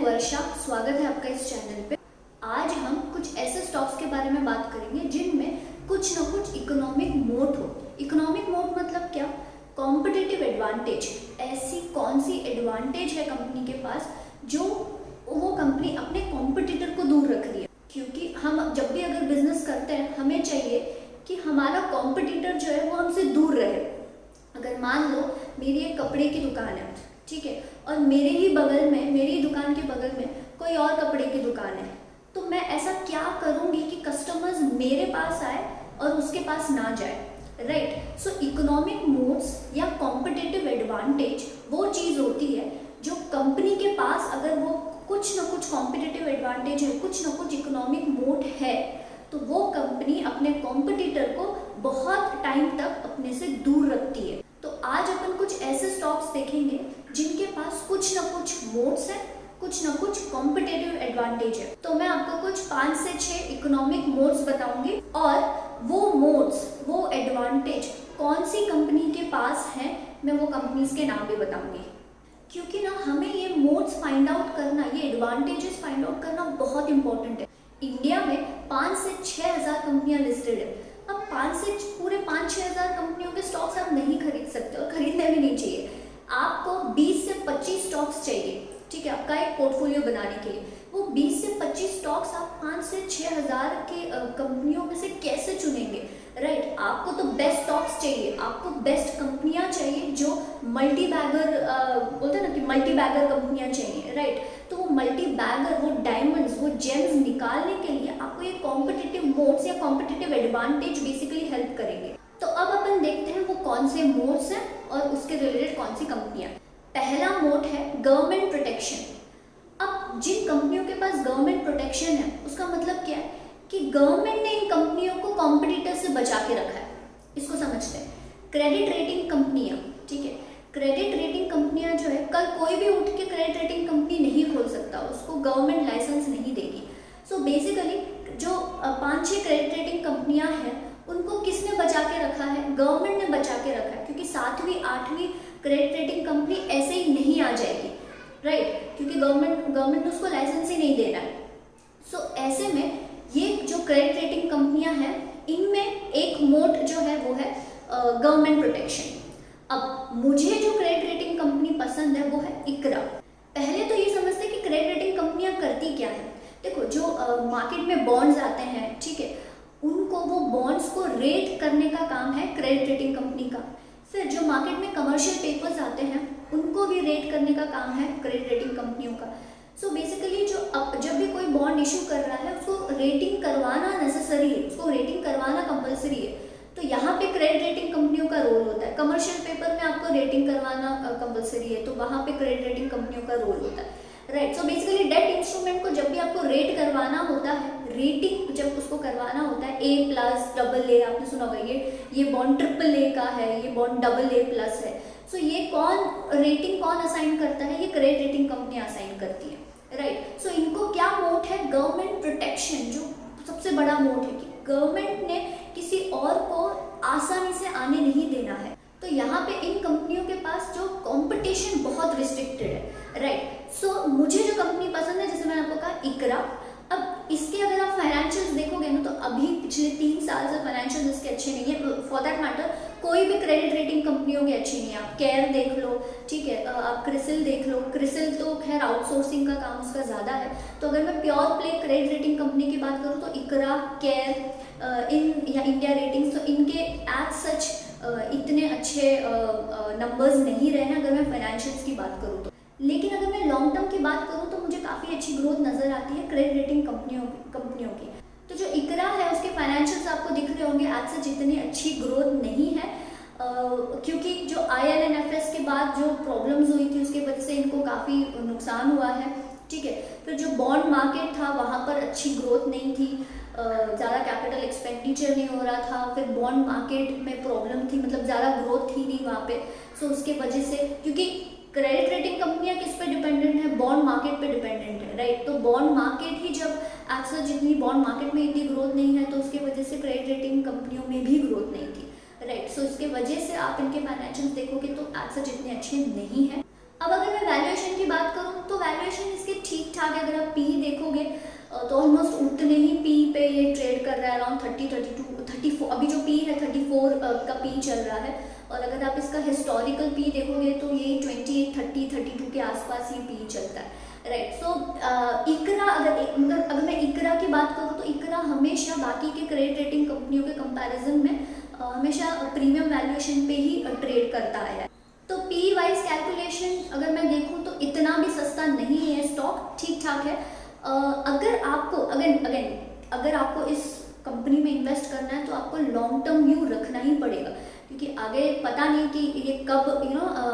वर्षा, स्वागत है आपका इस चैनल पे। आज हम कुछ ऐसे स्टॉक्स के बारे में बात करेंगे जिनमें कुछ ना कुछ इकोनॉमिक मोट हो। इकोनॉमिक मोट मतलब क्या? Competitive advantage. ऐसी कौन सी एडवांटेज है कंपनी के पास जो वो कंपनी अपने कॉम्पिटिटर को दूर रख रही है। क्योंकि हम जब भी अगर बिजनेस करते हैं हमें चाहिए कि हमारा कॉम्पिटिटर जो है वो हमसे दूर रहे। अगर मान लो मेरी एक कपड़े की दुकान है, ठीक है, और मेरे ही बगल में, मेरी दुकान के बगल में कोई और कपड़े की दुकान है, तो मैं ऐसा क्या करूंगी कि कस्टमर्स मेरे पास आए और उसके पास ना जाए, राइट। सो इकोनॉमिक मोड्स या कॉम्पिटिटिव एडवांटेज वो चीज़ होती है जो कंपनी के पास अगर वो कुछ ना कुछ कॉम्पिटिटिव एडवांटेज है, कुछ ना कुछ इकोनॉमिक मोड है, तो वो कंपनी अपने कॉम्पिटिटर को बहुत टाइम तक अपने से दूर रखती है। तो आज अपन कुछ ऐसे स्टॉक्स देखेंगे जिनके पास कुछ ना कुछ मोड्स है, कुछ ना कुछ कॉम्पिटिटिव एडवांटेज है। तो मैं आपको कुछ 5 से 6 इकोनॉमिक मोड्स बताऊंगी और वो मोड्स, वो एडवांटेज कौन सी कंपनी के पास है, मैं वो कंपनीज के नाम भी बताऊंगी। क्योंकि ना हमें ये मोड्स फाइंड आउट करना, ये एडवांटेजेस फाइंड आउट करना बहुत इंपॉर्टेंट है। इंडिया में 5 से 6 हज़ार कंपनियां लिस्टेड है। अब 5-6 हज़ार कंपनियों के स्टॉक्स आप नहीं खरीद सकते और खरीदने भी नहीं चाहिए। आपको 20 से 25 स्टॉक्स चाहिए, ठीक है, आपका एक पोर्टफोलियो बनाने के लिए। वो 20 से 25 स्टॉक्स आप 5 से 6 हज़ार के कंपनियों में से कैसे चुनेंगे, राइट। आपको तो बेस्ट स्टॉक्स चाहिए, आपको बेस्ट कंपनियां चाहिए जो मल्टी बैगर, बोलते हैं ना कि मल्टी बैगर कंपनियां चाहिए, राइट। तो वो मल्टी बैगर, वो डायमंड्स, वो जेम्स निकालने के लिए आपको ये कॉम्पिटिटिव मोड्स या कॉम्पिटिटिव एडवांटेज बेसिकली हेल्प करेंगे। तो अब अपन देखते हैं वो कौन से मोड्स हैं और उसके रिलेटेड कौन सी कंपनियां। पहला मोड है गवर्नमेंट प्रोटेक्शन। अब जिन कंपनियों के पास गवर्नमेंट प्रोटेक्शन है उसका मतलब क्या है कि गवर्नमेंट ने इन कंपनियों को कॉम्पिटिटर से बचा के रखा है। इसको समझते हैं। क्रेडिट रेटिंग कंपनियां, ठीक है, क्रेडिट रेटिंग कंपनियां जो है, कल कोई भी उठ के क्रेडिट रेटिंग कंपनी नहीं खोल सकता, उसको गवर्नमेंट लाइसेंस नहीं देगी। सो बेसिकली जो 5-6 क्रेडिट रेटिंग कंपनियां हैं उनको किसने बचा के रखा है? गवर्नमेंट ने बचा के रखा है। क्योंकि 7वीं 8वीं क्रेडिट रेटिंग कंपनी ऐसे ही नहीं आ जाएगी, राइट, क्योंकि गवर्नमेंट ने उसको लाइसेंस ही नहीं दे रहा है। सो ऐसे में ये जो क्रेडिट रेटिंग कंपनियां हैं इनमें एक मोड जो है वो है गवर्नमेंट प्रोटेक्शन। अब मुझे जो क्रेडिट रेटिंग कंपनी पसंद है वो है इकरा। पहले तो ये समझते हैं कि क्रेडिट रेटिंग कंपनियां करती क्या है। देखो, जो मार्केट में बॉन्ड्स आते हैं, ठीक है, उनको वो बॉन्ड्स को रेट करने का काम है क्रेडिट रेटिंग कंपनी का। फिर जो मार्केट में कमर्शियल पेपर्स आते हैं उनको भी रेट करने का काम है क्रेडिट रेटिंग कंपनियों का। सो बेसिकली जब भी कोई बॉन्ड इशू कर रहा है उसको रेटिंग करवाना नेसेसरी है, उसको रेटिंग करवाना कंपलसरी है। तो यहाँ पे क्रेडिट रेटिंग कंपनियों का रोल होता है। कमर्शियल पेपर में आपको रेटिंग करवाना कंपलसरी है, तो वहाँ पे क्रेडिट रेटिंग कंपनियों का रोल होता है, right. So basically debt instrument को जब भी आपको रेट करवाना होता है, रेटिंग जब उसको करवाना होता है, A+, AA, आपने सुना होगा ये बॉन्ड AAA का है, ये बॉन्ड AA+ है। सो ये रेटिंग कौन असाइन करता है? ये क्रेडिट रेटिंग कंपनी असाइन करती है, राइट। सो इनको क्या मोड है? गवर्नमेंट प्रोटेक्शन, जो सबसे बड़ा मोड है कि गवर्नमेंट ने किसी और को आसानी से आने नहीं देना है। तो यहाँ पे इन कंपनियों के पास जो कंपटीशन बहुत रिस्ट्रिक्टेड है, राइट। सो मुझे जो कंपनी पसंद है, जैसे मैंने आपको कहा, इकरा। अब इसके अगर आप फाइनेंशियल्स देखोगे ना तो अभी पिछले 3 साल से फाइनेंशियल्स इसके अच्छे नहीं है। फॉर दैट मैटर कोई भी क्रेडिट रेटिंग कंपनियों की अच्छी नहीं है। आप केयर देख लो, ठीक है, आप क्रिसिल देख लो। क्रिसिल तो खैर आउटसोर्सिंग का काम उसका ज़्यादा है। तो अगर मैं pure play credit rating company की बात करूँ तो इकरा, केयर, या इंडिया रेटिंग्स, तो इनके एज सच इतने अच्छे नंबर्स नहीं रहे हैं अगर मैं फाइनेंशियल्स की बात करूँ तो। लेकिन अगर मैं लॉन्ग टर्म की बात करूँ तो मुझे काफ़ी अच्छी ग्रोथ नज़र आती है क्रेडिट रेटिंग कंपनियों की। तो जो इकरा है उसके फाइनेंशियल्स आपको दिख रहे होंगे, एज सच इतनी अच्छी ग्रोथ नहीं है, क्योंकि जो IL&FS के बाद जो प्रॉब्लम्स हुई थी उसके वजह से इनको काफ़ी नुकसान हुआ है, ठीक है। फिर जो बॉन्ड मार्केट था वहाँ पर अच्छी ग्रोथ नहीं थी, ज़्यादा कैपिटल एक्सपेंडिचर नहीं हो रहा था। फिर बॉन्ड मार्केट में प्रॉब्लम थी, मतलब ज़्यादा ग्रोथ थी नहीं वहाँ पे। सो उसके वजह से, क्योंकि क्रेडिट रेटिंग कंपनियां किस पे डिपेंडेंट है? बॉन्ड मार्केट पे डिपेंडेंट है, राइट। तो बॉन्ड मार्केट ही जब एक्चुअल जितनी बॉन्ड मार्केट में इतनी ग्रोथ नहीं है तो उसके वजह से क्रेडिट रेटिंग कंपनियों में भी ग्रोथ नहीं थी, राइट। सो इसके वजह से आप इनके फाइनेंशियल्स देखोगे तो एक्चुअल जितने अच्छे नहीं है। अब अगर मैं वैल्यूएशन की बात करूँ तो वैल्यूएशन इसके ठीक ठाक है। अगर आप पी देखोगे तो ऑलमोस्ट उतने ही पी पे ये ट्रेड कर रहा है, अराउंड 34। अभी जो पी है 34 का पी चल रहा है। और अगर आप इसका हिस्टोरिकल पी देखोगे तो यही 28, 30, 32 के आसपास ये पी चलता है, राइट। सो इकरा, अगर मैं इकरा की बात करूँ तो इकरा हमेशा बाकी के क्रेडिट रेटिंग कंपनियों के कंपैरिजन में हमेशा प्रीमियम वैल्यूएशन पे ही ट्रेड करता आया है। तो पी वाइज कैलकुलेशन अगर मैं देखूँ तो इतना भी सस्ता नहीं है स्टॉक, ठीक ठाक है। अगर आपको अगर आपको इस कंपनी में इन्वेस्ट करना है तो आपको लॉन्ग टर्म व्यू रखना ही पड़ेगा, क्योंकि आगे पता नहीं कि ये कब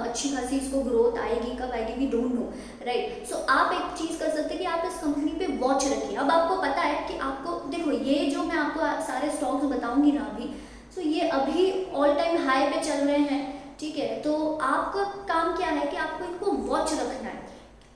अच्छी खासी इसको ग्रोथ आएगी, कब आएगी, वी डोंट नो, राइट। सो आप एक चीज़ कर सकते हैं कि आप इस कंपनी पे वॉच रखिए। अब आपको पता है कि आपको, देखो ये जो मैं आपको सारे स्टॉक्स बताऊंगी ना अभी, सो ये अभी ऑल टाइम हाई पे चल रहे हैं, ठीक है। तो आपका काम क्या है कि आपको इनको वॉच रखना है।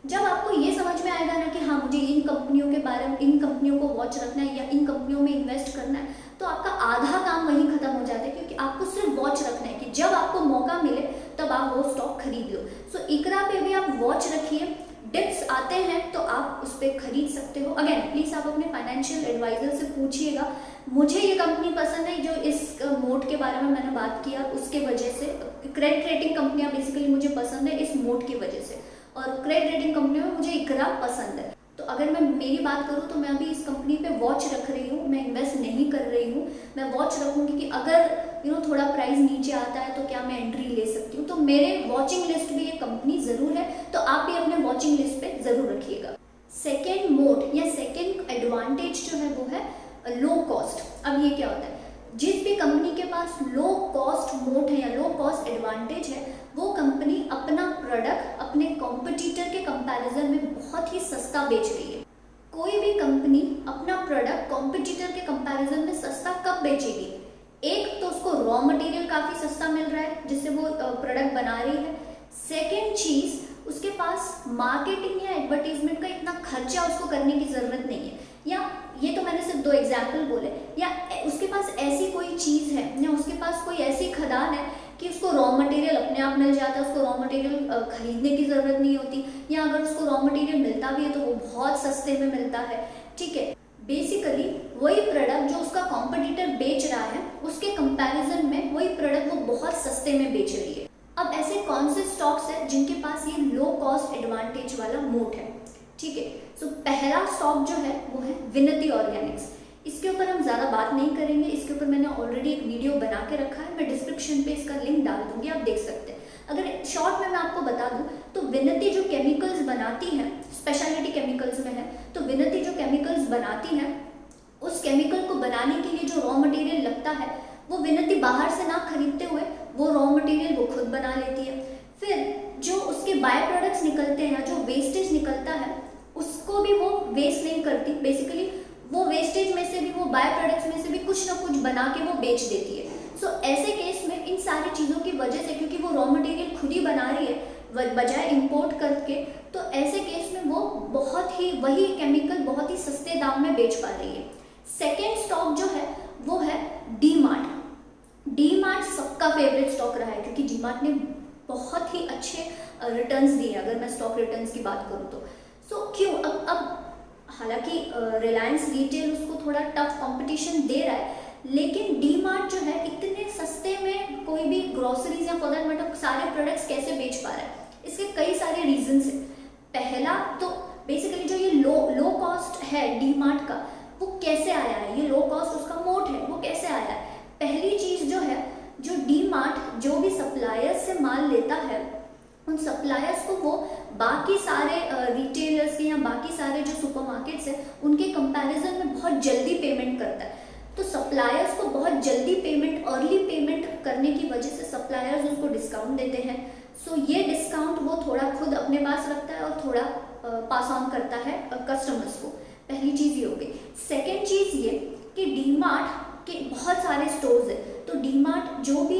जब आपको ये समझ में आएगा ना कि हाँ मुझे इन कंपनियों के बारे में, इन कंपनियों को वॉच रखना है या इन कंपनियों में इन्वेस्ट करना है, तो आपका आधा काम वहीं खत्म हो जाता है, क्योंकि आपको सिर्फ वॉच रखना है कि जब आपको मौका मिले तब आप वो स्टॉक खरीद लो। सो इकरा पे भी आप वॉच रखिए, डिप्स आते हैं तो आप उस पर खरीद सकते हो। अगेन प्लीज़ आप अपने फाइनेंशियल एडवाइजर से पूछिएगा। मुझे ये कंपनी पसंद है जो इस मोड के बारे में मैंने बात किया, उसके वजह से क्रेडिट रेटिंग कंपनियां बेसिकली मुझे पसंद है इस मोड की वजह से, और क्रेडिट रेटिंग कंपनियों में मुझे इकरा पसंद है। तो अगर मैं मेरी बात करूँ तो मैं अभी इस कंपनी पे वॉच रख रही हूँ, मैं इन्वेस्ट नहीं कर रही हूँ। मैं वॉच रखूँगी कि अगर थोड़ा प्राइस नीचे आता है तो क्या मैं एंट्री ले सकती हूँ। तो मेरे वॉचिंग लिस्ट में ये कंपनी ज़रूर है, तो आप भी अपने वॉचिंग लिस्ट पे ज़रूर रखिएगा। सेकेंड मोड या सेकेंड एडवांटेज जो है वो है लो कॉस्ट। अब ये क्या होता है, जिस भी कंपनी के पास लो कॉस्ट मोड है या लो कॉस्ट एडवांटेज है, वो कंपनी अपना प्रोडक्ट अपने कॉम्पिटिटर के कंपैरिजन में बहुत ही सस्ता बेच रही है। कोई भी कंपनी अपना प्रोडक्ट कॉम्पिटिटर के कंपैरिजन में सस्ता कब बेचेगी? एक तो उसको रॉ मटेरियल काफ़ी सस्ता मिल रहा है जिससे वो प्रोडक्ट बना रही है। सेकेंड चीज़, उसके पास मार्केटिंग या एडवर्टीजमेंट का इतना खर्चा उसको करने की ज़रूरत नहीं है। या ये तो मैंने सिर्फ 2 एग्जाम्पल बोले, या उसके पास ऐसी कोई चीज़ है या उसके पास कोई ऐसी खदान है कि उसको रॉ मटेरियल अपने आप मिल जाता है, उसको रॉ मटेरियल खरीदने की ज़रूरत नहीं होती, या अगर उसको रॉ मटेरियल मिलता भी है तो वो बहुत सस्ते में मिलता है, ठीक है। बेसिकली वही प्रोडक्ट जो उसका कॉम्पिटिटर बेच रहा है उसके कंपैरिजन में वही प्रोडक्ट वो बहुत सस्ते में बेच रही है। अब ऐसे कौन से स्टॉक्स हैं जिनके पास ये लो कॉस्ट एडवांटेज वाला मोड है, ठीक है। सो पहला स्टॉक जो है वो है विनती ऑर्गेनिक्स। इसके ऊपर हम ज़्यादा बात नहीं करेंगे, इसके ऊपर मैंने ऑलरेडी एक वीडियो बना के रखा है, मैं डिस्क्रिप्शन पे इसका लिंक डाल दूंगी, आप देख सकते हैं। अगर शॉर्ट में मैं आपको बता दूं तो विनती जो केमिकल्स बनाती है, स्पेशलिटी केमिकल्स में है, तो विनती जो केमिकल्स बनाती है उस केमिकल को बनाने के लिए जो रॉ मटेरियल लगता है वो विनती बाहर से ना खरीदते हुए वो रॉ मटेरियल वो खुद बना लेती है। फिर जो उसके बाय प्रोडक्ट्स निकलते हैं, जो वेस्टेज निकलता है, उसको भी वो वेस्ट नहीं करती। बेसिकली वो वेस्टेज में से भी, वो बाय प्रोडक्ट्स में से भी कुछ ना कुछ बना के वो बेच देती है। सो ऐसे केस में इन सारी चीज़ों की वजह से, क्योंकि वो रॉ मटेरियल खुद ही बना रही है बजाय इंपोर्ट करके, तो ऐसे केस में वो बहुत ही वही केमिकल बहुत ही सस्ते दाम में बेच पा रही है। सेकेंड स्टॉक जो है वो है डी मार्ट। डी मार्ट सबका फेवरेट स्टॉक रहा है क्योंकि डी मार्ट ने बहुत ही अच्छे रिटर्न्स दिए, अगर मैं स्टॉक रिटर्न्स की बात करूँ तो। सो क्यों अब हालांकि रिलायंस रिटेल उसको थोड़ा टफ कंपटीशन दे रहा है, लेकिन डी मार्ट जो है इतने सस्ते में कोई भी ग्रोसरीज या फॉर दैट मैटर सारे प्रोडक्ट्स कैसे बेच पा रहा है? इसके कई सारे रीजंस हैं। पहला तो बेसिकली जो ये लो कॉस्ट है डी मार्ट का, वो कैसे आया है? ये लो कॉस्ट उसका मोड है, वो कैसे आया है? पहली चीज़ जो है, जो डी मार्ट जो भी सप्लायर्स से माल लेता है, उन सप्लायर्स को वो बाकी सारे रिटेलर्स के या बाकी सारे जो सुपरमार्केट्स हैं उनके कंपैरिजन में बहुत जल्दी पेमेंट करता है। तो सप्लायर्स को बहुत जल्दी पेमेंट, अर्ली पेमेंट करने की वजह से सप्लायर्स उसको डिस्काउंट देते हैं। सो ये डिस्काउंट वो थोड़ा खुद अपने पास रखता है और थोड़ा पास ऑन करता है कस्टमर्स को। पहली चीज़ ये हो गई। सेकेंड चीज़ ये कि डी मार्ट के बहुत सारे स्टोर्स हैं, तो डी मार्ट जो भी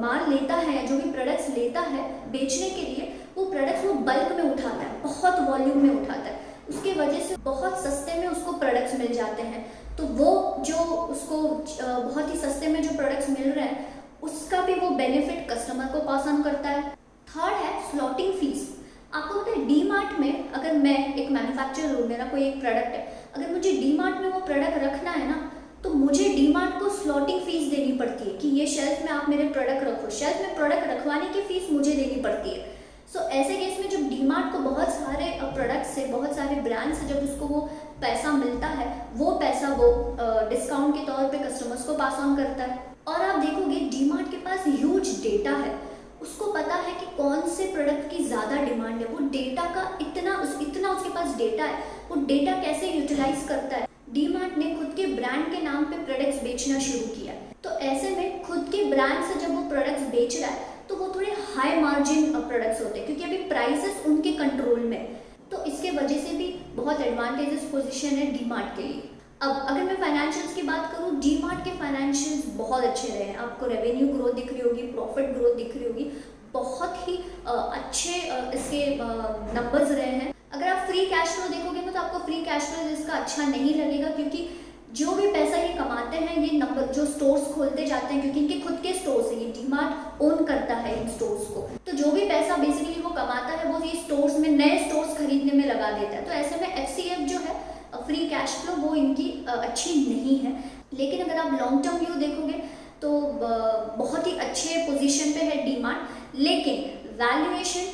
माल लेता है, जो भी प्रोडक्ट्स लेता है बेचने के लिए, वो प्रोडक्ट्स वो बल्क में उठाता है, बहुत वॉल्यूम में उठाता है। उसके वजह से बहुत सस्ते में उसको प्रोडक्ट्स मिल जाते हैं। तो वो जो उसको बहुत ही सस्ते में जो प्रोडक्ट्स मिल रहे हैं उसका भी वो बेनिफिट कस्टमर को पास ऑन करता है। थर्ड है स्लॉटिंग फीस। आपको पता है डी मार्ट में अगर मैं एक मैन्युफैक्चरर हूँ, मेरा कोई एक प्रोडक्ट है, अगर मुझे डी मार्ट में वो प्रोडक्ट रखना है ना, तो मुझे डी मार्ट को स्लॉटिंग फीस देनी पड़ती है कि ये शेल्फ में आप मेरे प्रोडक्ट रखो। शेल्फ में प्रोडक्ट रखवाने की फीस मुझे देनी पड़ती है। सो ऐसे केस में जब डी मार्ट को बहुत सारे प्रोडक्ट्स से, बहुत सारे ब्रांड से जब उसको वो पैसा मिलता है, वो पैसा वो डिस्काउंट के तौर पे कस्टमर्स को पास ऑन करता है। और आप देखोगे डी मार्ट के पास ह्यूज डेटा है, उसको पता है कि कौन से प्रोडक्ट की ज़्यादा डिमांड है। वो डेटा का इतना उसके पास डेटा है, वो डेटा कैसे यूटिलाइज करता है। डी मार्ट ने खुद के ब्रांड के नाम पे प्रोडक्ट्स बेचना शुरू किया, तो ऐसे में खुद के ब्रांड से जब वो प्रोडक्ट्स बेच रहा है तो वो थोड़े हाई मार्जिन प्रोडक्ट्स होते हैं, क्योंकि अभी प्राइसेस उनके कंट्रोल में, तो इसके वजह से भी बहुत एडवांटेजेस पोजीशन है डी मार्ट के लिए। अब अगर मैं फाइनेंशियल्स की बात करूँ, डी मार्ट के फाइनेंशियल्स बहुत अच्छे रहे हैं। आपको रेवेन्यू ग्रोथ दिख रही होगी, प्रॉफिट ग्रोथ दिख रही होगी, बहुत ही अच्छे इसके नंबर्स रहे हैं। अगर आप फ्री कैश फ्लो देखोगे ना, तो आपको फ्री कैश फ्लो इसका अच्छा नहीं लगेगा, क्योंकि जो भी पैसा ये कमाते हैं, ये नंबर जो स्टोर्स खोलते जाते हैं, क्योंकि इनके खुद के स्टोर्स हैं, ये डी मार्ट ओन करता है इन स्टोर्स को, तो जो भी पैसा बेसिकली वो कमाता है वो ये स्टोर्स में नए स्टोर्स खरीदने में लगा देता है। तो ऐसे में एफसीएफ जो है, फ्री कैश फ्लो, वो इनकी अच्छी नहीं है। लेकिन अगर आप लॉन्ग टर्म व्यू देखोगे तो बहुत ही अच्छे पोजीशन पे है डी मार्ट। लेकिन वैल्यूएशन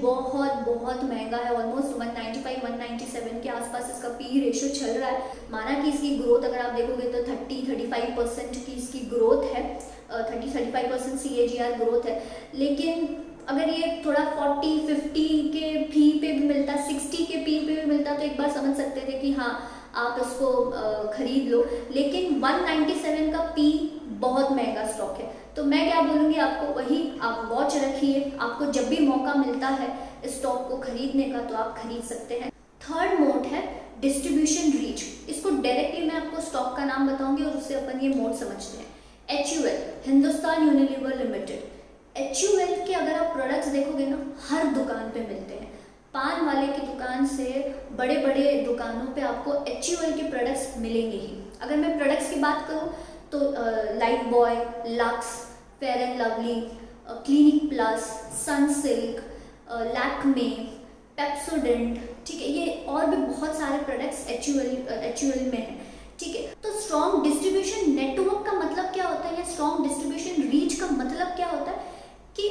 बहुत महंगा है, ऑलमोस्ट 195-197 के आसपास इसका पी रेशियो चल रहा है। माना कि इसकी ग्रोथ अगर आप देखोगे तो 30-35% की इसकी ग्रोथ है, 30-35% CAGR ग्रोथ है। लेकिन अगर ये थोड़ा 40-50 के पी पे भी मिलता, 60 के पी पे भी मिलता, तो एक बार समझ सकते थे कि हाँ आप इसको खरीद लो। लेकिन 197 का पी बहुत महंगा स्टॉक है, तो मैं क्या बोलूँगी आपको, वही आप वॉच रखिए। आपको जब भी मौका मिलता है इस स्टॉक को खरीदने का तो आप खरीद सकते हैं। थर्ड मोड है डिस्ट्रीब्यूशन रीच। इसको डायरेक्टली मैं आपको स्टॉक का नाम बताऊंगी और उससे अपन ये मोड समझते हैं। HUL, Hindustan Unilever limited. HUL के अगर आप प्रोडक्ट्स देखोगे ना, हर दुकान पे मिलते हैं। पान वाले की दुकान से बड़े बड़े दुकानों पे आपको HUL के प्रोडक्ट्स मिलेंगे ही। अगर मैं प्रोडक्ट्स की बात करूँ तो life boy, lux, fair and lovely, clinic plus, Sunsilk, Lakme, Pepsodent, ठीक है, ये और भी बहुत सारे प्रोडक्ट्स HUL में हैं, ठीक है। तो स्ट्रॉन्ग डिस्ट्रीब्यूशन नेटवर्क का मतलब क्या होता है, या स्ट्रॉन्ग डिस्ट्रीब्यूशन रीच का मतलब क्या होता है कि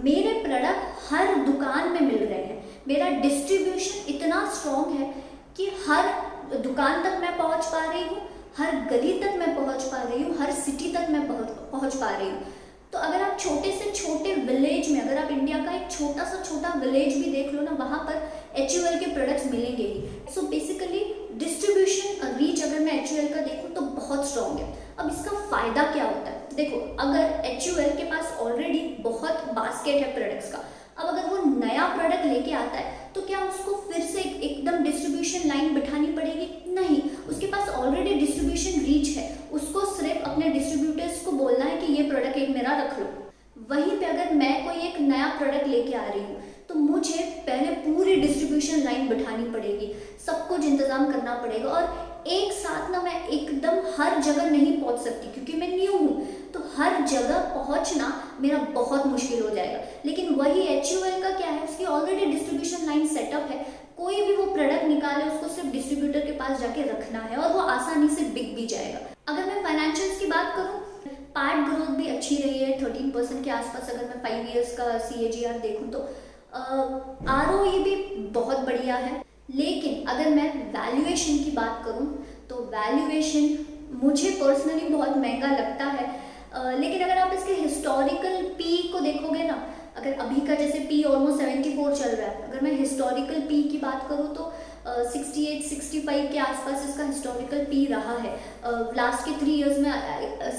मेरे प्रोडक्ट हर दुकान में मिल रहे हैं, मेरा डिस्ट्रीब्यूशन इतना स्ट्रॉन्ग है कि हर दुकान तक मैं पहुंच पा रही हूँ, हर गली तक मैं पहुंच पा रही हूँ, हर सिटी तक मैं पहुंच पा रही हूँ। तो अगर आप छोटे से छोटे विलेज में, अगर आप इंडिया का एक छोटा विलेज भी देख लो ना, वहाँ पर HUL के प्रोडक्ट्स मिलेंगे ही। सो बेसिकली डिस्ट्रीब्यूशन रीच अगर मैं HUL का देखूँ तो बहुत स्ट्रॉन्ग है। अब इसका फ़ायदा क्या होता है, देखो, अगर HUL के पास ऑलरेडी बहुत बास्केट है प्रोडक्ट्स का, अब अगर वो नया प्रोडक्ट लेके आता है तो क्या उसको फिर से एकदम डिस्ट्रीब्यूशन लाइन बिठानी पड़ेगी? नहीं, उसके पास ऑलरेडी डिस्ट्रीब्यूशन रीच है, उसको सिर्फ अपने डिस्ट्रीब्यूटर्स को बोलना है कि ये प्रोडक्ट एक मेरा रख लो। वहीं पे अगर मैं कोई एक नया प्रोडक्ट लेके आ रही हूँ तो मुझे पहले पूरी डिस्ट्रीब्यूशन लाइन बिठानी पड़ेगी, सब कुछ इंतजाम करना पड़ेगा, और एक साथ ना मैं एकदम हर जगह नहीं पहुँच सकती, क्योंकि मैं न्यू हूँ, तो हर जगह पहुँचना मेरा बहुत मुश्किल हो जाएगा। लेकिन वही HUL का क्या है, उसकी ऑलरेडी डिस्ट्रीब्यूशन लाइन सेटअप है, कोई भी वो प्रोडक्ट निकाले उसको सिर्फ डिस्ट्रीब्यूटर के पास जाके रखना है और वो आसानी से बिक भी जाएगा। अगर मैं फाइनेंशियल्स की बात करूँ, पार्ट ग्रोथ भी अच्छी रही है 13% के आसपास। अगर मैं 5 ईयर्स का CAGR देखूँ तो ROE भी बहुत बढ़िया है। लेकिन अगर मैं वैल्यूएशन की बात करूँ तो वैल्यूएशन मुझे पर्सनली बहुत महंगा लगता है। लेकिन अगर आप इसके हिस्टोरिकल पी को देखोगे ना, अगर अभी का जैसे पी ऑलमोस्ट 74 चल रहा है, अगर मैं हिस्टोरिकल पी की बात करूँ तो 68-65 के आसपास इसका हिस्टोरिकल पी रहा है। लास्ट के 3 इयर्स में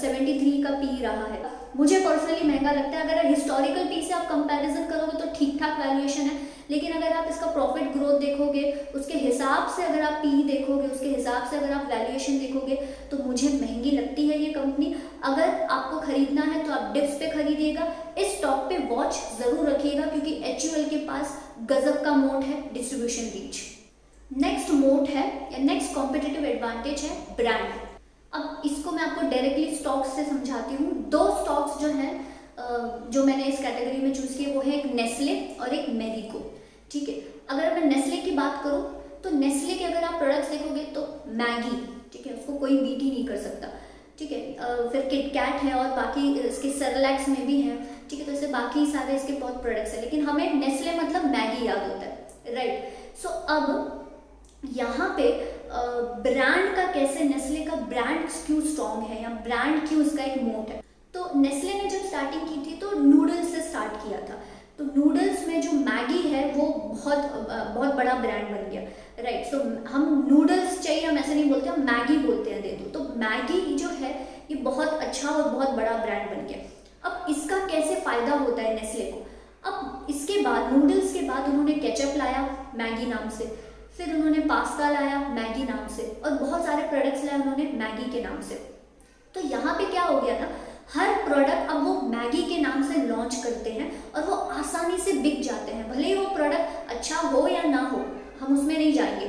73 का पी रहा है। मुझे पर्सनली महंगा लगता है। अगर हिस्टोरिकल पी से आप कंपैरिजन करोगे तो ठीक ठाक वैल्यूएशन है, लेकिन अगर आप इसका प्रॉफिट ग्रोथ देखोगे, उसके हिसाब से अगर आप पी देखोगे, उसके हिसाब से अगर आप वैल्यूएशन देखोगे, तो मुझे महंगी लगती है ये कंपनी। अगर आपको खरीदना है तो आप डिप्स पे खरीदिएगा। इस स्टॉक पे वॉच जरूर रखिएगा, क्योंकि HUL के पास गजब का मोड है डिस्ट्रीब्यूशन रीच। नेक्स्ट मोड है या नेक्स्ट कॉम्पिटिटिव एडवांटेज है ब्रांड। अब इसको मैं आपको डायरेक्टली स्टॉक्स से समझाती हूँ। 2 स्टॉक्स जो हैं जो मैंने इस कैटेगरी में चूज़ किया वो है एक नेस्ले और एक मैरिको। ठीक है, अगर मैं नेस्ले की बात करूँ तो नेस्ले के अगर आप प्रोडक्ट्स देखोगे तो मैगी, ठीक है, उसको कोई बीट ही नहीं कर सकता। ठीक है, फिर किटकैट है और बाकी इसके सेरेलैक्स में भी है। ठीक है, तो इससे बाकी सारे इसके बहुत प्रोडक्ट्स हैं, लेकिन हमें नेस्ले मतलब मैगी याद होता है, राइट। सो अब यहाँ पे ब्रांड का कैसे, नेस्ले का ब्रांड क्यों स्ट्रॉन्ग है या ब्रांड क्यों इसका एक मोट है। तो नेस्ले ने जब स्टार्टिंग की थी तो नूडल्स से स्टार्ट किया था। तो नूडल्स में जो मैगी है वो बहुत बड़ा ब्रांड बन गया, राइट। सो हम नूडल्स चाहिए, हम ऐसे नहीं बोलते, हम मैगी बोलते हैं दे दो। तो मैगी जो है ये बहुत अच्छा और बहुत बड़ा ब्रांड बन गया। अब इसका कैसे फायदा होता है नेस्ले को। अब इसके बाद नूडल्स के बाद उन्होंने केचप लाया मैगी नाम से, फिर उन्होंने पास्ता लाया मैगी नाम से, और बहुत सारे प्रोडक्ट्स लाए उन्होंने मैगी के नाम से। तो यहाँ पे क्या हो गया ना, हर प्रोडक्ट अब वो मैगी के नाम से लॉन्च करते हैं और वो आसानी से बिक जाते हैं। भले ही वो प्रोडक्ट अच्छा हो या ना हो, हम उसमें नहीं जाएंगे।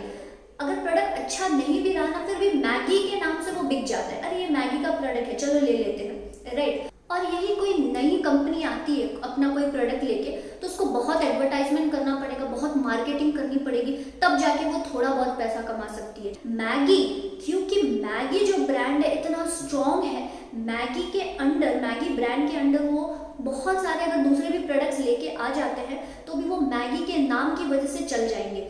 अगर प्रोडक्ट अच्छा नहीं भी रहा ना, फिर भी मैगी के नाम से वो बिक जाता है। अरे ये मैगी का प्रोडक्ट है, चलो ले लेते हैं, राइट। और यही कोई नई कंपनी आती है अपना कोई प्रोडक्ट लेके, तो उसको बहुत एडवर्टाइजमेंट करना पड़ेगा, बहुत मार्केटिंग करनी पड़ेगी, तब जाके वो थोड़ा बहुत पैसा कमा सकती है। मैगी, क्योंकि मैगी जो ब्रांड है इतना स्ट्रॉन्ग है, मैगी के अंडर, मैगी ब्रांड के अंडर वो बहुत सारे अगर दूसरे भी प्रोडक्ट्स लेके आ जाते हैं तो भी वो मैगी के नाम की वजह से चल जाएंगे।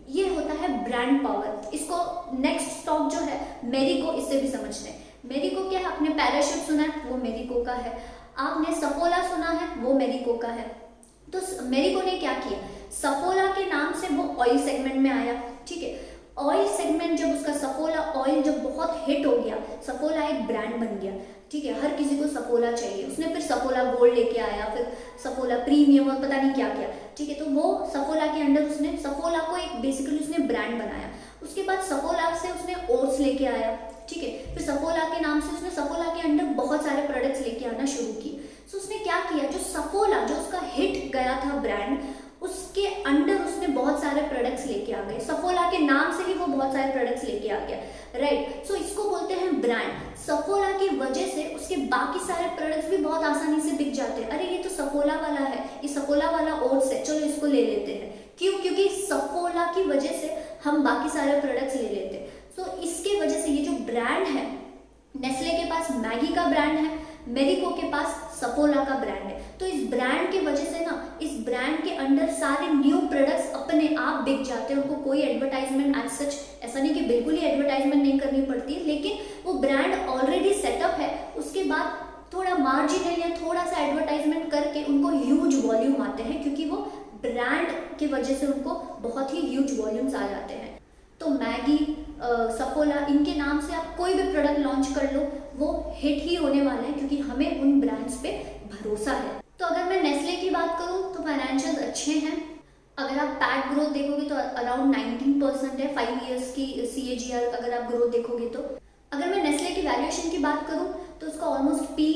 ये होता है ब्रांड पावर। इसको नेक्स्ट स्टॉक जो है मैरिको, इससे भी समझते हैं। मैरिको क्या है, आपने पैराशूट सुना है, वो मैरिको का है। आपने सफोला सुना है, वो मैरिको का है। तो मैरिको ने क्या किया, सफोला के नाम से वो ऑयल सेगमेंट में आया। ठीक है, ऑयल सेगमेंट जब उसका सफोला ऑयल जब बहुत हिट हो गया, सफोला एक ब्रांड बन गया। ठीक है, हर किसी को सफोला चाहिए। उसने फिर सफोला गोल्ड लेके आया, फिर सफोला प्रीमियम और पता नहीं क्या क्या। ठीक है, तो वो सफोला के अंडर उसने सफोला को एक बेसिकली उसने ब्रांड बनाया। उसके बाद सफोला से उसने ओट्स लेके आया। ठीक है, फिर सफोला के नाम से उसने सफोला के अंडर बहुत सारे प्रोडक्ट्स लेके आना शुरू किए। तो उसने क्या किया, जो सफोला जो उसका हिट गया था ब्रांड, उसके अंडर उसने बहुत सारे प्रोडक्ट्स लेके आ गए। सफोला के नाम से ही वो बहुत सारे प्रोडक्ट्स लेके आ गया, राइट। सो इसको बोलते हैं ब्रांड। सफोला की वजह से उसके बाकी सारे प्रोडक्ट्स भी बहुत आसानी से बिक जाते हैं। अरे ये तो सफोला वाला है, ये सफोला वाला ओट्स है, चलो इसको ले लेते हैं। क्यों, क्योंकि सफोला की वजह से हम बाकी सारे प्रोडक्ट्स ले लेते हैं। सो इसके वजह से ये जो ब्रांड है, नेस्ले के पास मैगी का ब्रांड है, मैरिको के पास सफोला का ब्रांड है। तो इस ब्रांड की वजह से ना, इस ब्रांड के अंडर सारे न्यू प्रोडक्ट्स अपने आप बिक जाते हैं। उनको कोई एडवर्टाइजमेंट एज सच, ऐसा नहीं कि बिल्कुल ही एडवर्टाइजमेंट नहीं करनी पड़ती है, लेकिन वो ब्रांड ऑलरेडी सेटअप है। उसके बाद थोड़ा मार्जिनल या थोड़ा सा एडवर्टाइजमेंट करके उनको ह्यूज वॉल्यूम आते हैं, क्योंकि वो ब्रांड की वजह से उनको बहुत ही ह्यूज वॉल्यूम्स आ जाते हैं। तो मैगी, सफोला, इनके नाम से आप कोई भी प्रोडक्ट लॉन्च कर लो, वो हिट ही होने वाले हैं, क्योंकि हमें उन ब्रांड्स पे भरोसा है। तो अगर मैं नेस्ले की बात करूं तो फाइनेंशियल्स अच्छे हैं। अगर आप पैट ग्रोथ देखोगे तो अराउंड 19% है 5 इयर्स की CAGR अगर आप ग्रोथ देखोगे तो। अगर मैं नेस्ले की वैल्यूएशन की बात करूं तो उसका ऑलमोस्ट P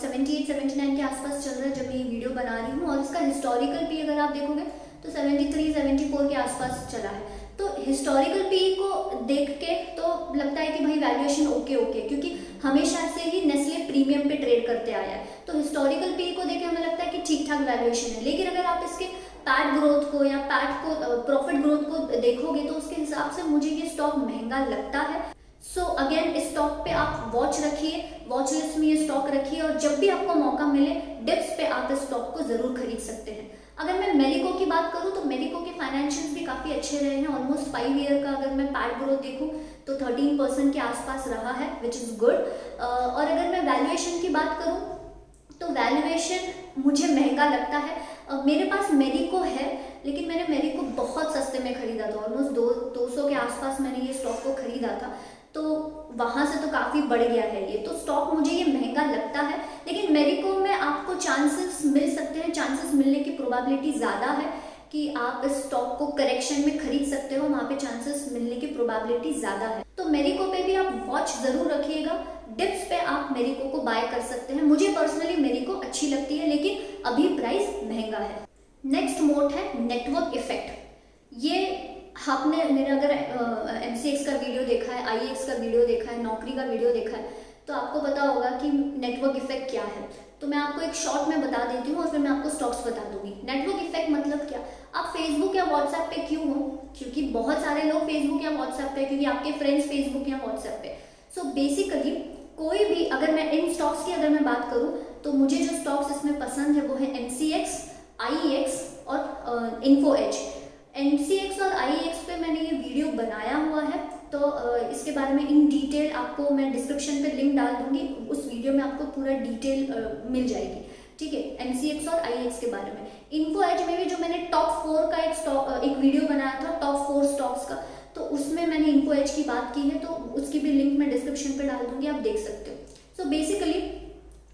78-79 के आसपास चल रहा है जब मैं ये वीडियो बना रही हूँ, और इसका हिस्टोरिकल P अगर आप देखोगे तो 73-74 के आसपास चला है। तो हिस्टोरिकल P को देख के तो लगता है कि भाई वैल्यूएशन ओके, क्योंकि हमेशा से ही नेस्ले प्रीमियम पे ट्रेड करते आया है। तो हिस्टोरिकल P को देख के हमें लगता है कि ठीक ठाक वैल्यूएशन है। लेकिन अगर आप इसके पैट ग्रोथ को या पैट को प्रॉफिट ग्रोथ को देखोगे तो उसके हिसाब से मुझे ये स्टॉक महंगा लगता है। सो अगेन इस स्टॉक पे आप वॉच रखिए, वॉच लिस्ट में ये स्टॉक रखिए, और जब भी आपको मौका मिले डिप्स पे आप इस स्टॉक को जरूर खरीद सकते हैं। अगर मैं मैरिको की बात करूं तो मैरिको के फाइनेंशियल्स भी काफ़ी अच्छे रहे हैं। ऑलमोस्ट 5 ईयर का अगर मैं पैट ग्रोथ देखूं तो 13% के आसपास रहा है, विच इज़ गुड। और अगर मैं वैल्यूएशन की बात करूं तो वैल्यूएशन मुझे महंगा लगता है। मेरे पास मैरिको है, लेकिन मैंने मैरिको बहुत सस्ते में खरीदा था, ऑलमोस्ट 200 के आसपास मैंने ये स्टॉक को खरीदा था। तो वहाँ से तो काफ़ी बढ़ गया है ये, तो स्टॉक मुझे ये महंगा लगता है। लेकिन मैरिको में आपको चांसेस मिल सकते हैं, चांसेस मिलने की प्रोबेबिलिटी ज़्यादा है कि आप इस स्टॉक को करेक्शन में खरीद सकते हो, वहाँ पे चांसेस मिलने की प्रोबेबिलिटी ज़्यादा है। तो मैरिको पे भी आप वॉच ज़रूर रखिएगा, डिप्स पे आप मैरिको को बाय कर सकते हैं। मुझे पर्सनली मैरिको अच्छी लगती है, लेकिन अभी प्राइस महंगा है। नेक्स्ट मोड है नेटवर्क इफेक्ट। ये आपने मेरा अगर MCX का वीडियो देखा है, IEX का वीडियो देखा है, नौकरी का वीडियो देखा है, तो आपको पता होगा कि नेटवर्क इफेक्ट क्या है। तो मैं आपको एक शॉर्ट में बता देती हूँ और फिर मैं आपको स्टॉक्स बता दूंगी। नेटवर्क इफेक्ट मतलब क्या, आप फेसबुक या व्हाट्सएप पे क्यों हो, क्योंकि बहुत सारे लोग फेसबुक या व्हाट्सएप पे, क्योंकि आपके फ्रेंड्स फेसबुक या व्हाट्सएप पे। सो बेसिकली कोई भी, अगर मैं इन स्टॉक्स की अगर मैं बात करूँ तो मुझे जो स्टॉक्स इसमें पसंद है वो है MCX, IEX और इन्फो एज। MCX और IEX पे मैंने ये वीडियो बनाया हुआ है, तो इसके बारे में इन डिटेल आपको मैं डिस्क्रिप्शन पे लिंक डाल दूंगी, उस वीडियो में आपको पूरा डिटेल मिल जाएगी, ठीक है, MCX और IEX के बारे में। इन्फो एज में भी जो मैंने टॉप 4 का एक वीडियो बनाया था, टॉप 4 स्टॉक्स का, तो उसमें मैंने इन्फो एज की बात की है, तो उसकी भी लिंक मैं डिस्क्रिप्शन पे डाल दूंगी, आप देख सकते हो। सो बेसिकली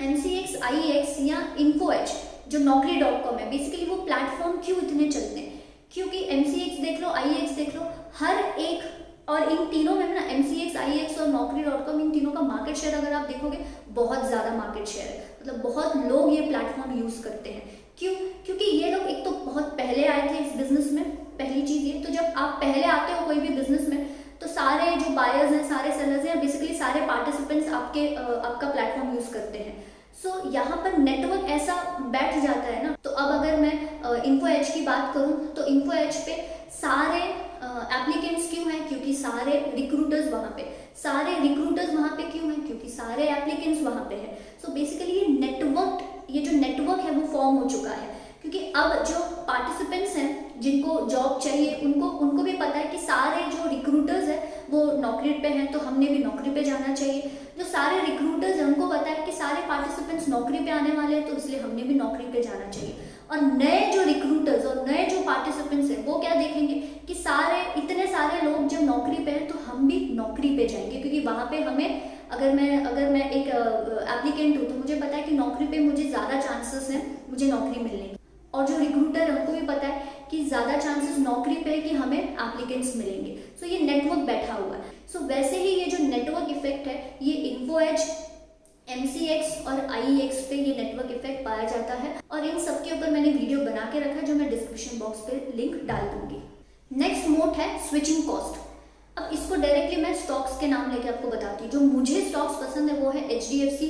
MCX, IEX या इन्फो एज जो Naukri.com है, बेसिकली वो प्लेटफॉर्म क्यों इतने चलते हैं, क्योंकि MCX देख लो, IEX देख लो, हर एक, और इन तीनों में ना MCX, IEX और Naukri.com, इन तीनों का मार्केट शेयर अगर आप देखोगे बहुत ज़्यादा मार्केट शेयर है, मतलब बहुत लोग ये प्लेटफॉर्म यूज़ करते हैं। क्यों, क्योंकि ये लोग एक तो बहुत पहले आए थे इस बिजनेस में, पहली चीज़ ये, तो जब आप पहले आते हो कोई भी बिजनेस में तो सारे जो बायर्स हैं, सारे सेलर्स हैं, बेसिकली सारे पार्टिसिपेंट्स आपका प्लेटफॉर्म यूज़ करते हैं। सो यहाँ पर नेटवर्क ऐसा बैठ जाता है ना। तो अब अगर मैं इन्फो एज की बात करूँ तो इन्फो एज पे सारे एप्लीकेंट्स क्यों हैं, क्योंकि सारे रिक्रूटर्स वहाँ पे, सारे रिक्रूटर्स वहाँ पे क्यों हैं, क्योंकि सारे एप्लीकेंट्स वहाँ पे हैं। सो बेसिकली ये जो नेटवर्क है वो फॉर्म हो चुका है, क्योंकि अब जो पार्टिसिपेंट्स हैं जिनको जॉब चाहिए उनको भी पता है कि सारे जो रिक्रूटर्स हैं वो नौकरी पे हैं, तो हमने भी नौकरी पे जाना चाहिए। जो सारे रिक्रूटर्स हैं उनको पता है कि सारे पार्टिसिपेंट्स नौकरी पे आने वाले हैं, तो इसलिए हमने भी नौकरी पे जाना चाहिए। और नए जो रिक्रूटर्स और नए जो पार्टिसिपेंट्स हैं वो क्या देखेंगे कि इतने सारे लोग जब नौकरी पे हैं तो हम भी नौकरी पे जाएंगे, क्योंकि वहाँ पे हमें, अगर मैं एक एप्लीकेंट हूँ तो मुझे पता है कि नौकरी पे मुझे ज़्यादा चांसेस हैं मुझे नौकरी मिलने की, और जो रिक्रूटर है उनको भी पता है कि ज़्यादा चांसेस नौकरी पे है कि हमें एप्लीकेंट्स मिलेंगे। सो ये नेटवर्क बैठा हुआ है। सो वैसे ही ये जो नेटवर्क इफेक्ट है ये इन्फो एज, MCX और IEX पे ये नेटवर्क इफेक्ट पाया जाता है, और इन सब के ऊपर मैंने वीडियो बना के रखा है जो मैं डिस्क्रिप्शन बॉक्स पे लिंक डाल दूंगी। नेक्स्ट मोड है स्विचिंग कॉस्ट। अब इसको डायरेक्टली मैं स्टॉक्स के नाम लेके आपको बताती हूँ। जो मुझे स्टॉक्स पसंद है वो है HDFC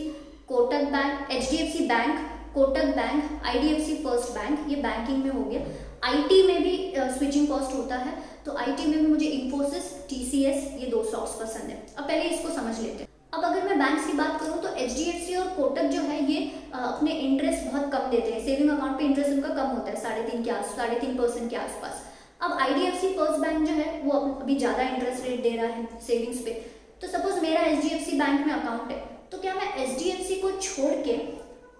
bank, Kotak bank, IDFC first bank, ये बैंकिंग में हो गया। IT में भी स्विचिंग कॉस्ट होता है, तो IT में भी मुझे इन्फोसिस, TCS, ये 2 स्टॉक्स पसंद है। अब पहले इसको समझ लेते हैं। अब अगर मैं बैंक्स की बात करूँ तो HDFC और कोटक जो है ये अपने इंटरेस्ट बहुत कम देते हैं, सेविंग अकाउंट पे इंटरेस्ट उनका कम होता है, 3.5% के आसपास। अब IDFC फर्स्ट बैंक जो है वो अभी ज़्यादा इंटरेस्ट रेट दे रहा है सेविंग्स पे। तो सपोज मेरा HDFC बैंक में अकाउंट है, तो क्या मैं HDFC को छोड़ के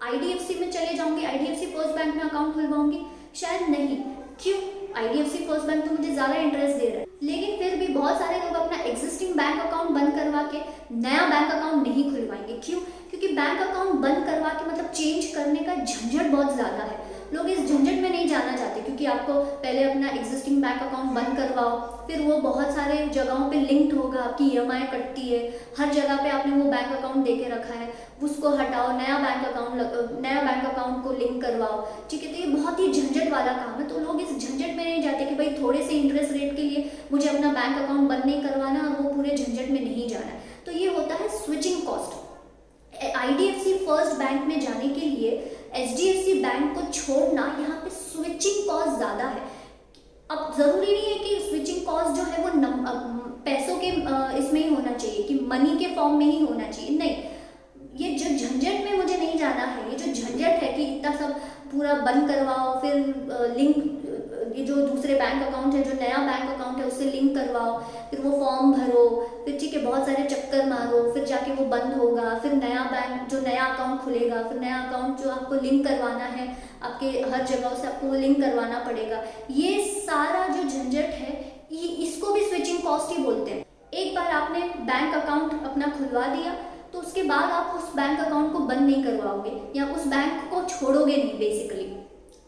IDFC में चले जाऊंगी, IDFC फर्स्ट बैंक में अकाउंट खुलवाऊंगी? शायद नहीं। क्यों? IDFC फर्स्ट बैंक तो मुझे ज़्यादा इंटरेस्ट दे रहा है, लेकिन फिर भी बहुत सारे लोग अपना एग्जिस्टिंग बैंक अकाउंट बंद करवा के नया बैंक अकाउंट नहीं खुलवाएंगे। क्यों? क्योंकि बैंक अकाउंट बंद करवा के मतलब चेंज करने का झंझट बहुत ज़्यादा है, लोग इस झंझट में नहीं जाना चाहते, क्योंकि आपको पहले अपना एग्जिस्टिंग बैंक अकाउंट बंद करवाओ, फिर वो बहुत सारे जगहों पे लिंक्ड होगा, आपकी EMI कटती है, हर जगह पे आपने वो बैंक अकाउंट दे के रखा है, उसको हटाओ, नया बैंक अकाउंट को लिंक करवाओ, ठीक है। तो ये बहुत ही झंझट वाला काम है, तो लोग इस झंझट में नहीं जाते कि भाई थोड़े से इंटरेस्ट रेट के लिए मुझे अपना बैंक अकाउंट बंद नहीं करवाना और वो पूरे झंझट में नहीं जाना है। तो ये होता है switching cost. IDFC first bank में जाने के लिए HDFC बैंक को छोड़ना, यहाँ पे स्विचिंग कॉस्ट ज़्यादा है। अब ज़रूरी नहीं है कि स्विचिंग कॉस्ट जो है वो पैसों के इसमें ही होना चाहिए, कि मनी के फॉर्म में ही होना चाहिए, नहीं। ये जो झंझट में मुझे नहीं जाना है, ये जो झंझट है कि इतना सब पूरा बंद करवाओ, फिर लिंक, ये जो दूसरे बैंक अकाउंट है, जो नया बैंक अकाउंट है उससे लिंक करवाओ, फिर वो फॉर्म भरो, फिर ठीक है बहुत सारे चक्कर मारो, फिर जाके वो बंद होगा, फिर नया अकाउंट खुलेगा, फिर नया अकाउंट जो आपको लिंक करवाना है, आपके हर जगह से आपको वो लिंक करवाना पड़ेगा। ये सारा जो झंझट है इसको भी स्विचिंग कॉस्ट ही बोलते हैं। एक बार आपने बैंक अकाउंट अपना खुलवा दिया तो उसके बाद आप उस बैंक अकाउंट को बंद नहीं करवाओगे या उस बैंक को छोड़ोगे नहीं बेसिकली।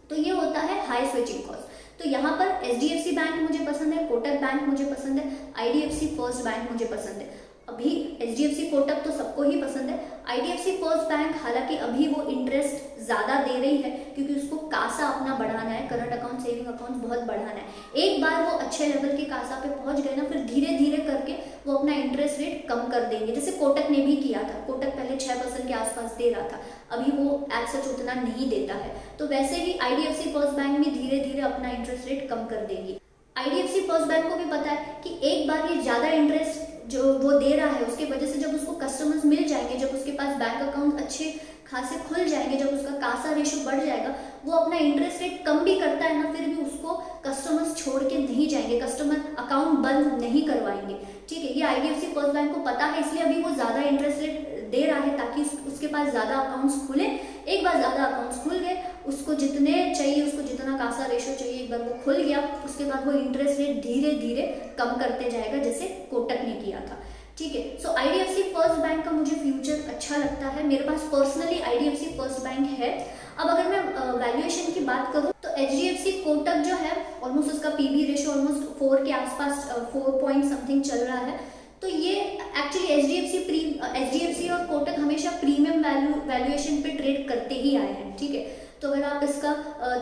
तो ये होता है हाई स्विचिंग कॉस्ट। तो यहाँ पर HDFC बैंक मुझे पसंद है, कोटक बैंक मुझे पसंद है, IDFC फर्स्ट बैंक मुझे पसंद है। अभी HDFC कोटक तो सबको ही पसंद है। IDFC फर्स्ट बैंक हालांकि अभी वो इंटरेस्ट ज़्यादा दे रही है क्योंकि उसको कासा अपना बढ़ाना है, करंट अकाउंट, सेविंग अकाउंट बहुत बढ़ाना है। एक बार वो अच्छे लेवल के कासा पे पहुंच गए ना, फिर धीरे धीरे करके वो वो अपना इंटरेस्ट रेट कम कर देंगे, जैसे कोटक ने भी किया था। कोटक पहले 6% के आसपास दे रहा था, अभी वो एज सच उतना नहीं देता है। तो वैसे ही आईडीएफसी फर्स्ट बैंक भी धीरे धीरे अपना इंटरेस्ट रेट कम कर देगी। आईडीएफसी फर्स्ट बैंक को भी पता है कि एक बार ये ज़्यादा इंटरेस्ट जो वो दे रहा है उसके वजह से जब उसको कस्टमर्स मिल जाएंगे, जब उसके पास बैंक अकाउंट अच्छे खासे खुल जाएंगे, जब उसका कासा रेशो बढ़ जाएगा, वो अपना इंटरेस्ट रेट कम भी करता है ना, फिर भी उसको कस्टमर्स छोड़ के नहीं जाएंगे, कस्टमर अकाउंट बंद नहीं करवाएंगे। ठीक है, ये आईडीएफसी फर्स्ट बैंक को पता है, इसलिए अभी वो ज़्यादा इंटरेस्ट रेट दे रहा है ताकि उसके पास ज़्यादा अकाउंट्स खुले। एक बार ज़्यादा अकाउंट्स खुल गए, उसको जितने चाहिए, उसको जितना कासा रेशो चाहिए, एक बार वो खुल गया, उसके बाद वो इंटरेस्ट रेट धीरे धीरे कम करते जाएगा, जैसे कोटक ने किया था। ठीक है, सो आईडीएफसी फर्स्ट बैंक का मुझे फ्यूचर अच्छा लगता है। मेरे पास पर्सनली आईडीएफसी फर्स्ट बैंक है। अब अगर मैं वैल्यूएशन की बात करूं तो एचडीएफसी कोटक जो है ऑलमोस्ट उसका पीबी रेशो ऑलमोस्ट 4 के आसपास 4 पॉइंट समथिंग चल रहा है। तो ये एक्चुअली एचडीएफसी और कोटक हमेशा प्रीमियम वैल्यूएशन पे ट्रेड करते ही आए हैं। ठीक है, तो अगर आप इसका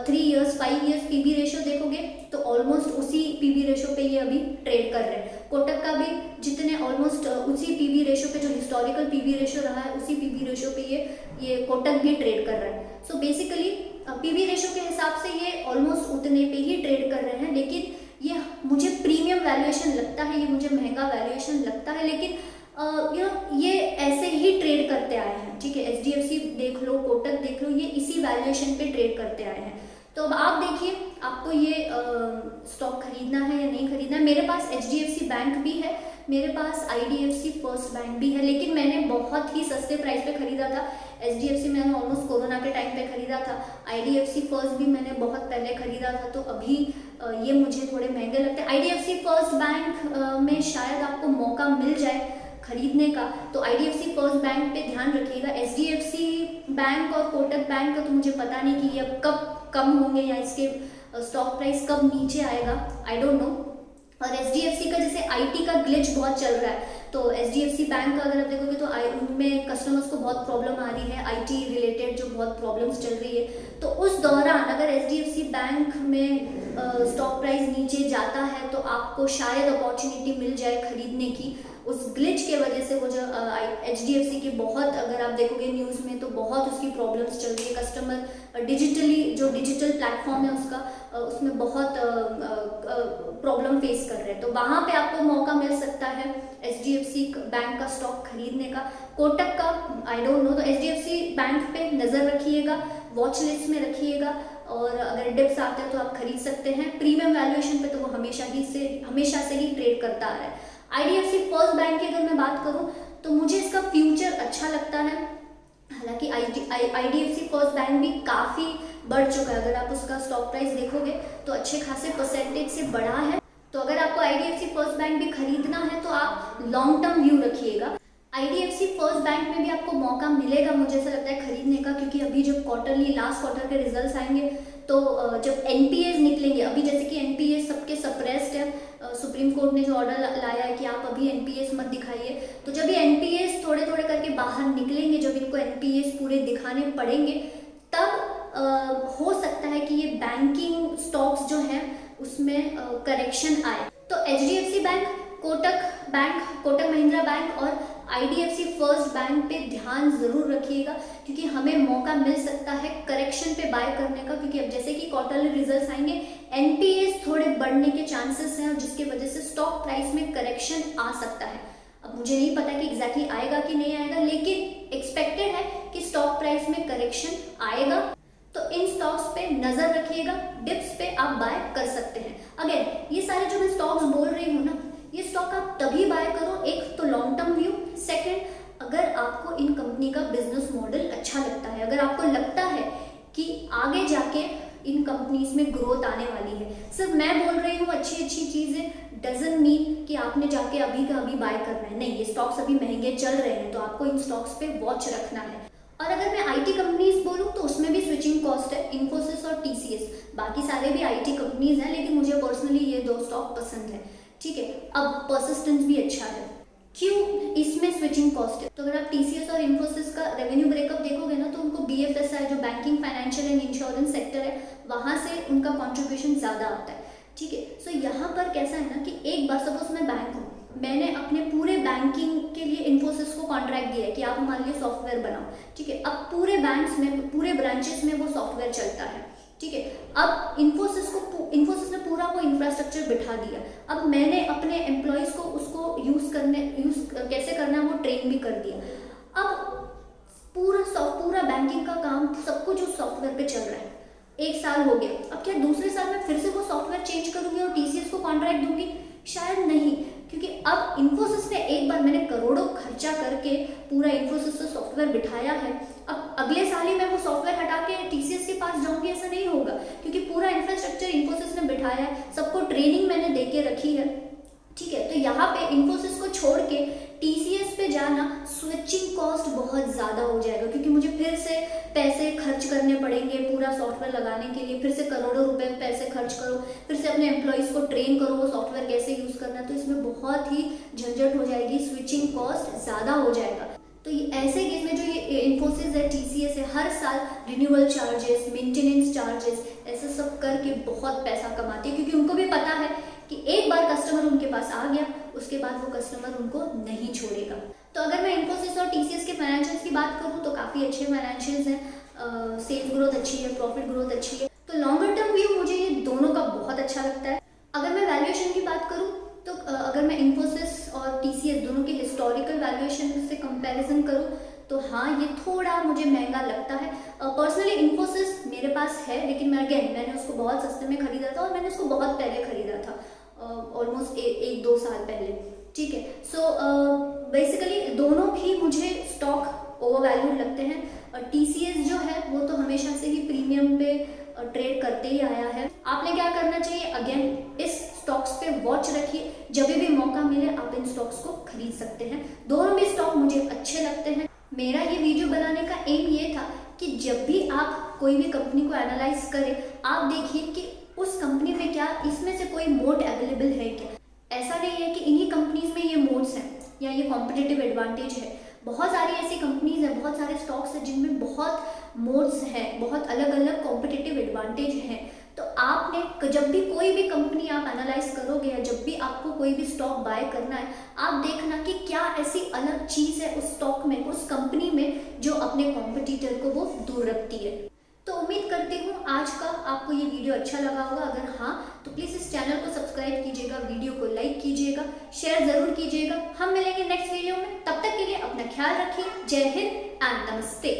3 इयर्स 5 इयर्स पीबी रेशो देखोगे तो ऑलमोस्ट उसी पीबी रेशो पे ये अभी ट्रेड कर रहे हैं। कोटक का भी जितने ऑलमोस्ट उसी पीबी रेशो पे, जो हिस्टोरिकल पीबी रेशो रहा है, उसी पीबी रेशो पे ये कोटक भी ट्रेड कर रहा है। सो बेसिकली पीबी रेशो के हिसाब से ये ऑलमोस्ट उतने पे ही ट्रेड कर रहे हैं, लेकिन ये मुझे प्रीमियम वैल्यूएशन लगता है, ये मुझे महंगा वैल्यूएशन लगता है, लेकिन ये ऐसे ही ट्रेड करते आए हैं। ठीक है, एचडीएफसी देख लो, कोटक देख लो, ये इसी वैल्यूएशन पे ट्रेड करते आए हैं। तो अब आप देखिए आपको ये स्टॉक खरीदना है या नहीं खरीदना है। मेरे पास एचडीएफसी बैंक भी है, मेरे पास आईडीएफसी फर्स्ट बैंक भी है, लेकिन मैंने बहुत ही सस्ते प्राइस पे खरीदा था। एचडीएफसी मैंने ऑलमोस्ट कोरोना के टाइम पे खरीदा था, आईडीएफसी फर्स्ट भी मैंने बहुत पहले खरीदा था, तो अभी ये मुझे थोड़े महंगे लगते हैं। आईडीएफसी फर्स्ट बैंक में शायद आपको मौका मिल जाए खरीदने का, तो आईडीएफसी फर्स्ट बैंक पे ध्यान रखिएगा। एचडीएफसी बैंक और कोटक बैंक का तो मुझे पता नहीं कि ये कब कम होंगे या इसके स्टॉक प्राइस कब नीचे आएगा, आई डोंट नो। और एचडीएफसी का जैसे आईटी का ग्लिच बहुत चल रहा है, तो एचडीएफसी बैंक का अगर आप देखोगे तो उनमें कस्टमर्स को बहुत प्रॉब्लम आ रही है, आईटी रिलेटेड जो बहुत प्रॉब्लम्स चल रही है। तो उस दौरान अगर एचडीएफसी बैंक में स्टॉक प्राइस नीचे जाता है तो आपको शायद अपॉर्चुनिटी मिल जाए खरीदने की। उस ग्लिच के वजह से वो जो एचडीएफसी की बहुत, अगर आप देखोगे न्यूज़ में तो बहुत उसकी प्रॉब्लम्स चल रही है। कस्टमर डिजिटल प्लेटफॉर्म है उसका, उसमें बहुत प्रॉब्लम फेस कर रहे हैं, तो वहाँ पे आपको मौका मिल सकता है एचडीएफसी बैंक का स्टॉक खरीदने का। कोटक का आई डोंट नो, तो एचडीएफसी बैंक पे नज़र रखिएगा, वॉच लिस्ट में रखिएगा, और अगर डिप्स आते हैं तो आप खरीद सकते हैं। प्रीमियम वैल्यूएशन पे तो वो हमेशा से ही ट्रेड करता आ रहा है। आईडीएफसी फर्स्ट बैंक की अगर मैं बात करूं तो मुझे इसका फ्यूचर अच्छा लगता है। हालांकि आईडीएफसी फर्स्ट बैंक भी काफ़ी बढ़ चुका है, अगर आप उसका स्टॉक प्राइस देखोगे तो अच्छे खासे परसेंटेज से बढ़ा है। तो अगर आपको आईडीएफसी फर्स्ट बैंक भी खरीदना है तो आप लॉन्ग टर्म व्यू रखिएगा। आईडीएफसी फर्स्ट बैंक में भी आपको मौका मिलेगा, मुझे ऐसा लगता है खरीदने का, क्योंकि अभी जब लास्ट क्वार्टर के रिजल्ट्स आएंगे तो जब एनपीएस निकलेंगे, अभी जैसे कि एनपीएस सबके सप्रेस्ड है, सुप्रीम कोर्ट ने जो ऑर्डर लाया है कि आप अभी एनपीएस मत दिखाइए, तो जब ये एनपीएस थोड़े थोड़े करके बाहर निकलेंगे, जब इनको एनपीएस पूरे दिखाने पड़ेंगे, तब हो सकता है कि ये बैंकिंग स्टॉक्स जो हैं उसमें करेक्शन आए। तो HDFC bank, Kotak Mahindra bank और आईडीएफसी फर्स्ट बैंक पे ध्यान जरूर रखिएगा, क्योंकि हमें मौका मिल सकता है करेक्शन पे बाय करने का, क्योंकि अब जैसे कि क्वार्टरली रिजल्ट्स आएंगे, एनपीएस थोड़े बढ़ने के चांसेस हैं, जिसके वजह से स्टॉक प्राइस में करेक्शन आ सकता है। अब मुझे नहीं पता कि एग्जैक्टली आएगा कि नहीं आएगा, लेकिन एक्सपेक्टेड है कि स्टॉक प्राइस में करेक्शन आएगा। तो इन स्टॉक्स पे नजर रखिएगा, डिप्स पे आप बाय कर सकते हैं। अगेन ये सारे जो मैं स्टॉक्स बोल रही हूँ ना, ये स्टॉक आप तभी बाय करो, एक तो लॉन्ग टर्म व्यू, सेकंड अगर आपको इन कंपनी का बिजनेस मॉडल अच्छा लगता है, अगर आपको लगता है कि आगे जाके इन कंपनीज में ग्रोथ आने वाली है। सिर्फ मैं बोल रही हूँ अच्छी चीजें डजंट मीन कि आपने जाके अभी का अभी बाय करना है, नहीं, ये स्टॉक्स अभी महंगे चल रहे हैं तो आपको इन स्टॉक्स पे वॉच रखना है। और अगर मैं आईटी कंपनीज बोलूँ तो उसमें भी स्विचिंग कॉस्ट है, इन्फोसिस और टीसीएस, बाकी सारे भी आईटी कंपनीज हैं, लेकिन मुझे पर्सनली ये 2 स्टॉक पसंद है। ठीक है, अब परसिस्टेंस भी अच्छा है। क्यों? इसमें स्विचिंग कॉस्ट है। तो अगर आप टीसीएस और इन्फोसिस का रेवेन्यू ब्रेकअप देखोगे ना, तो उनको बीएफएसआई जो banking, financial and insurance sector है, वहां से उनका कंट्रीब्यूशन ज्यादा आता है। ठीक है, सो यहाँ पर कैसा है ना कि एक बार सपोज मैं बैंक हूँ, मैंने अपने पूरे बैंकिंग के लिए इन्फोसिस को कॉन्ट्रैक्ट दिया है कि आप हमारे लिए सॉफ्टवेयर बनाओ, ठीक है। अब पूरे बैंक्स में, पूरे ब्रांचेस में वो सॉफ्टवेयर चलता है, ठीक है। अब इन्फोसिस ने पूरा वो इंफ्रास्ट्रक्चर बिठा दिया। अब मैंने अपने एम्प्लॉयज़ को उसको यूज़ कैसे करना है वो ट्रेन भी कर दिया। अब पूरा बैंकिंग का काम सब कुछ उस सॉफ्टवेयर पे चल रहा है। 1 साल हो गया, अब क्या दूसरे साल में फिर से वो सॉफ्टवेयर चेंज करूंगी और टीसीएस को कॉन्ट्रैक्ट दूंगी? शायद नहीं, क्योंकि अब इन्फोसिस ने एक बार, मैंने करोड़ों खर्चा करके पूरा इन्फोसिस से सॉफ्टवेयर बिठाया है, अब अगले साल ही मैं वो सॉफ्टवेयर हटा के टीसीएस के पास जाऊंगी, ऐसा नहीं होगा, क्योंकि पूरा इंफ्रास्ट्रक्चर इन्फोसिस ने बिठाया है, सबको ट्रेनिंग मैंने दे के रखी है, ठीक है। तो यहाँ पे इन्फोसिस को छोड़ के टीसीएस पे जाना, स्विचिंग कॉस्ट बहुत ज़्यादा हो जाएगा, क्योंकि मुझे फिर से पैसे खर्च करने पड़ेंगे पूरा सॉफ्टवेयर लगाने के लिए, फिर से करोड़ों रुपए पैसे खर्च करो, फिर से अपने एम्प्लॉयज़ को ट्रेन करो वो सॉफ्टवेयर कैसे यूज़ करना, तो इसमें बहुत ही झंझट हो जाएगी, स्विचिंग कॉस्ट ज़्यादा हो जाएगा। तो ये ऐसे केस में जो ये इन्फोसिस है, टीसीएस है, हर साल रिन्यूअल चार्जेस, मेंटेनेंस चार्जेस, ऐसे सब करके बहुत पैसा कमाती है, क्योंकि उनको भी पता है कि एक बार कस्टमर उनके पास आ गया, उसके बाद वो कस्टमर उनको नहीं छोड़ेगा। तो अगर मैं इन्फोसिस और टीसीएस के फाइनेंशियल्स की बात करूँ तो काफ़ी अच्छे फाइनेंशियल्स हैं, सेल्स ग्रोथ अच्छी है, प्रॉफिट ग्रोथ अच्छी है, तो लॉन्गर टर्म व्यू मुझे ये दोनों का बहुत अच्छा लगता है। अगर मैं वैल्यूएशन की बात करूँ तो अगर मैं इन्फोसिस और टीसीएस दोनों के हिस्टोरिकल वैल्यूएशन से कंपैरिजन करूँ तो हाँ, ये थोड़ा मुझे महंगा लगता है। पर्सनली इन्फोसिस मेरे पास है, लेकिन मैंने उसको बहुत सस्ते में खरीदा था और मैंने उसको बहुत पहले खरीदा था, ऑलमोस्ट 1-2 साल पहले, ठीक है। सो बेसिकली दोनों भी मुझे स्टॉक ओवर वैल्यूड लगते हैं। टीसीएस जो है वो तो हमेशा से ही प्रीमियम पे ट्रेड करते ही आया है। आपने क्या करना चाहिए, अगेन इस स्टॉक्स पे वॉच रखिए, जब भी मौका मिले आप इन स्टॉक्स को खरीद सकते हैं। दोनों भी स्टॉक मुझे अच्छे लगते हैं। मेरा ये वीडियो बनाने का एम ये था कि जब भी आप कोई भी कंपनी को एनालाइज करें, आप देखिए कि उस कंपनी में क्या इसमें से कोई मोड अवेलेबल है क्या। ऐसा नहीं है कि इन्हीं कंपनीज में ये मोड्स हैं या ये कॉम्पिटिटिव एडवांटेज है। बहुत सारी ऐसी कंपनीज हैं, बहुत सारे स्टॉक्स हैं जिनमें बहुत मोड्स हैं, बहुत अलग अलग कॉम्पिटिटिव एडवांटेज हैं। तो आपने जब भी कोई भी कंपनी आप एनालाइज करोगे या जब भी आपको कोई भी स्टॉक बाय करना है, आप देखना कि क्या ऐसी अलग चीज़ है उस स्टॉक में, उस कंपनी में, जो अपने कॉम्पिटिटर को वो दूर रखती है। तो उम्मीद करती हूँ आज का आपको ये वीडियो अच्छा लगा होगा। अगर हाँ तो प्लीज़ इस चैनल को सब्सक्राइब कीजिएगा, वीडियो को लाइक कीजिएगा, शेयर ज़रूर कीजिएगा। हम मिलेंगे नेक्स्ट वीडियो में, तब तक के लिए अपना ख्याल रखिए। जय हिंद एंड नमस्ते।